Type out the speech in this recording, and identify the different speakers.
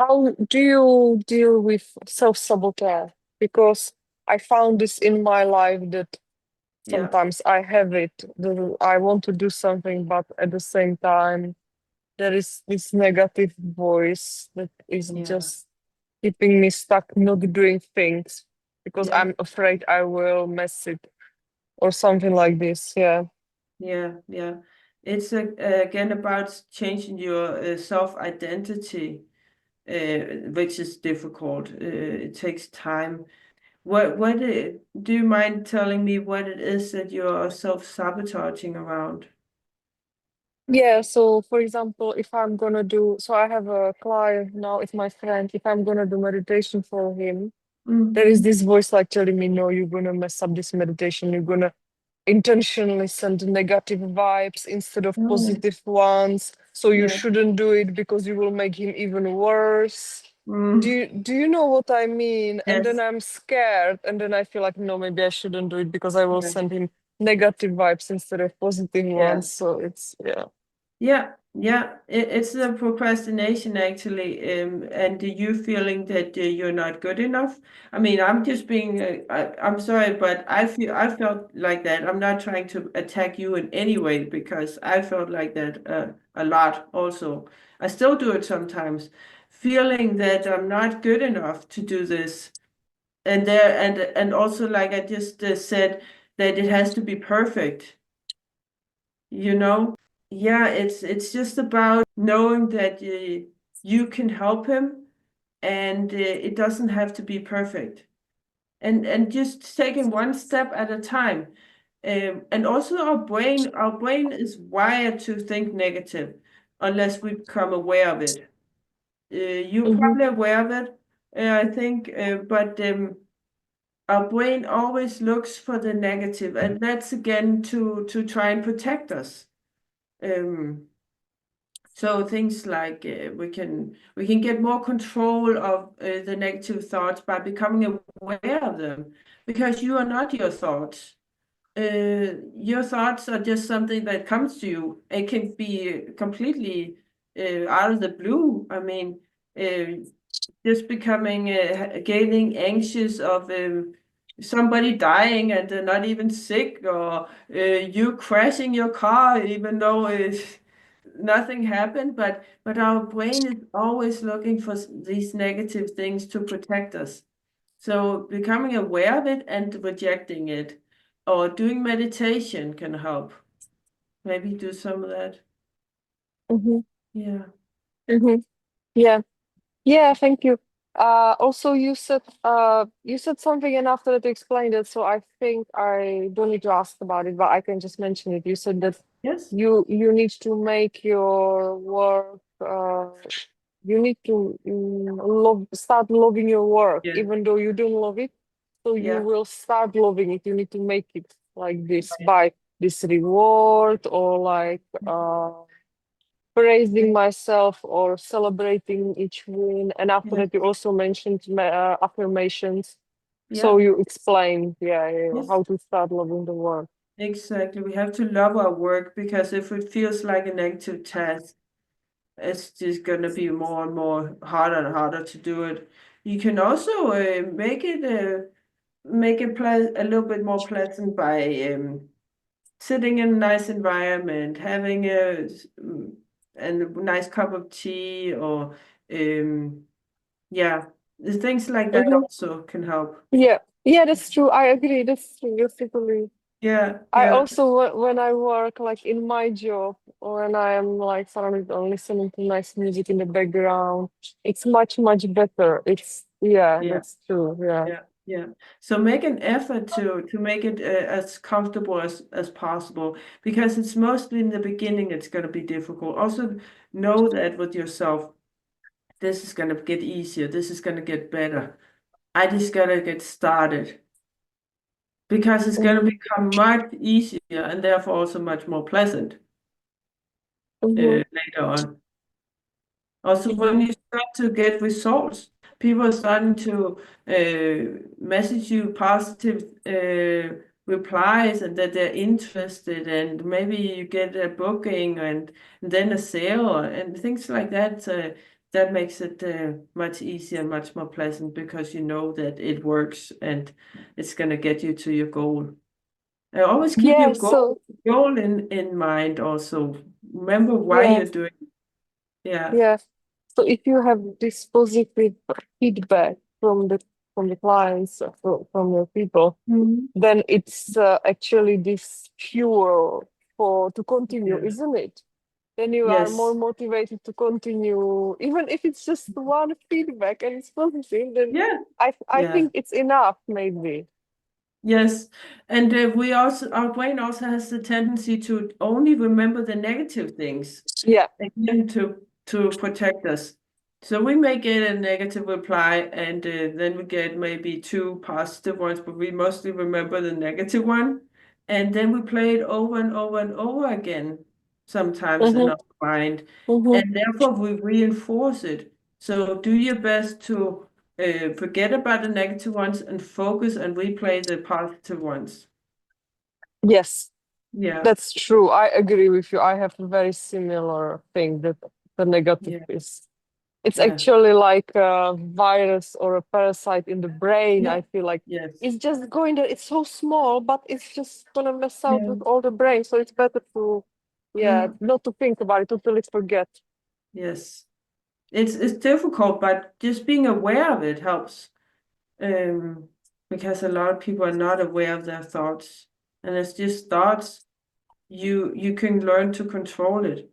Speaker 1: How do you deal with self-sabotage? Because I found this in my life that
Speaker 2: Yeah,
Speaker 1: sometimes I have it. I want to do something, but at the same time, there is this negative voice that is
Speaker 2: yeah,
Speaker 1: just keeping me stuck, not doing things because
Speaker 2: yeah,
Speaker 1: I'm afraid I will mess it or something like this. Yeah.
Speaker 2: yeah. It's again about changing your self-identity, which is difficult. It takes time. Do you mind telling me what it is that you're self-sabotaging around?
Speaker 1: Yeah, so for example, if I'm gonna do, so I have a client now, it's my friend. If I'm gonna do meditation for him, there
Speaker 2: Mm.
Speaker 1: is this voice like telling me, no, you're gonna mess up this meditation. You're gonna intentionally send negative vibes instead of
Speaker 2: Oh,
Speaker 1: positive ones. So you
Speaker 2: yeah.
Speaker 1: shouldn't do it because you will make him even worse.
Speaker 2: Mm.
Speaker 1: Do you know what I mean? And then
Speaker 2: Yes.
Speaker 1: I'm scared, and then I feel like, no, maybe I shouldn't do it because I will
Speaker 2: Yeah.
Speaker 1: send him negative vibes instead of positive
Speaker 2: Yeah.
Speaker 1: ones. So it's yeah.
Speaker 2: Yeah. It's the procrastination actually, and you feeling that you're not good enough. I mean, I'm just being, I'm sorry, but I felt like that. I'm not trying to attack you in any way because I felt like that a lot also. I still do it sometimes, feeling that I'm not good enough to do this, and also like I just said that it has to be perfect, you know. Yeah, it's just about knowing that you can help him, and it doesn't have to be perfect, and just taking one step at a time. And also our brain is wired to think negative unless we become aware of it. You're
Speaker 1: Mm-hmm,
Speaker 2: probably aware of it, I think, but our brain always looks for the negative, and that's again to try and protect us. Um, So things like we can get more control of the negative thoughts by becoming aware of them, because you are not your thoughts. Your thoughts are just something that comes to you. It can be completely out of the blue. I mean, uh, just becoming getting anxious of somebody dying and they're not even sick, or you crashing your car even though nothing happened, but our brain is always looking for these negative things to protect us. So becoming aware of it and rejecting it, or doing meditation can help. Maybe do some of that.
Speaker 1: mm-hmm,
Speaker 2: Yeah.
Speaker 1: mm-hmm. Yeah. Yeah, thank you. Also you said something and after that you explained it, so I think I don't need to ask about it, but I can just mention it. You said that
Speaker 2: Yes.
Speaker 1: you need to make your work you need to start loving your work
Speaker 2: Yeah.
Speaker 1: even though you don't love it. So you
Speaker 2: Yeah.
Speaker 1: will start loving it. You need to make it like this by this reward or like praising myself or celebrating each win. And after
Speaker 2: Yeah.
Speaker 1: that, you also mentioned affirmations. So
Speaker 2: Yeah.
Speaker 1: you explained, yeah,
Speaker 2: Yes.
Speaker 1: how to start loving the work.
Speaker 2: Exactly. We have to love our work, because if it feels like a negative task, it's just going to be more and more harder and harder to do it. You can also make it a little bit more pleasant by sitting in a nice environment, having a nice cup of tea, or um, yeah, the things like that
Speaker 1: Hmm.
Speaker 2: also can help.
Speaker 1: Yeah, yeah, that's true. I agree. That's true. That's totally.
Speaker 2: Yeah,
Speaker 1: I
Speaker 2: yeah,
Speaker 1: also, when I work like in my job, or when I am like surrounded or listening to nice music in the background, it's much, much better. It's, yeah,
Speaker 2: yeah.
Speaker 1: that's true. Yeah.
Speaker 2: Yeah. So make an effort to make it as comfortable as possible, because it's mostly in the beginning it's going to be difficult. Also know that with yourself, this is going to get easier. This is going to get better. I just got to get started, because it's going to
Speaker 1: Mm-hmm.
Speaker 2: become much easier and therefore also much more pleasant
Speaker 1: Mm-hmm.
Speaker 2: later on. Also, when
Speaker 1: Mm-hmm.
Speaker 2: you start to get results, people are starting to message you positive replies, and that they're interested, and maybe you get a booking, and then a sale and things like that. that makes it much easier, much more pleasant because you know that it works and it's going to get you to your goal. And always keep
Speaker 1: Yeah,
Speaker 2: your
Speaker 1: so
Speaker 2: goal in mind also. Remember why
Speaker 1: yeah,
Speaker 2: you're doing it. Yeah.
Speaker 1: yeah. So if you have this positive feedback from the clients, from your people,
Speaker 2: Mhm.
Speaker 1: then it's actually this fuel for to continue,
Speaker 2: Yeah.
Speaker 1: isn't it? Then you are more
Speaker 2: Yes.
Speaker 1: motivated to continue, even if it's just one feedback and it's positive, then
Speaker 2: Yeah.
Speaker 1: I
Speaker 2: Yeah.
Speaker 1: think it's enough, maybe.
Speaker 2: Yes, and we also our brain also has the tendency to only remember the negative things,
Speaker 1: Yeah.
Speaker 2: again to protect us. So we may get a negative reply, and then we get maybe two positive ones, but we mostly remember the negative one, and then we play it over and over and over again, sometimes in
Speaker 1: Mm-hmm.
Speaker 2: our mind,
Speaker 1: Mm-hmm.
Speaker 2: and therefore we reinforce it. So do your best to forget about the negative ones and focus and replay the positive ones.
Speaker 1: Yes,
Speaker 2: Yeah,
Speaker 1: that's true. I agree with you. I have a very similar thing that the negative
Speaker 2: yeah,
Speaker 1: is. It's
Speaker 2: yeah,
Speaker 1: actually like a virus or a parasite in the brain.
Speaker 2: yeah,
Speaker 1: I feel like
Speaker 2: yes,
Speaker 1: it's just going there. It's so small, but it's just gonna mess out
Speaker 2: yeah,
Speaker 1: with all the brain. So it's better to, yeah,
Speaker 2: yeah,
Speaker 1: not to think about it, totally forget.
Speaker 2: yes. It's difficult, but just being aware of it helps. Um, because a lot of people are not aware of their thoughts, and it's just thoughts. You can learn to control it.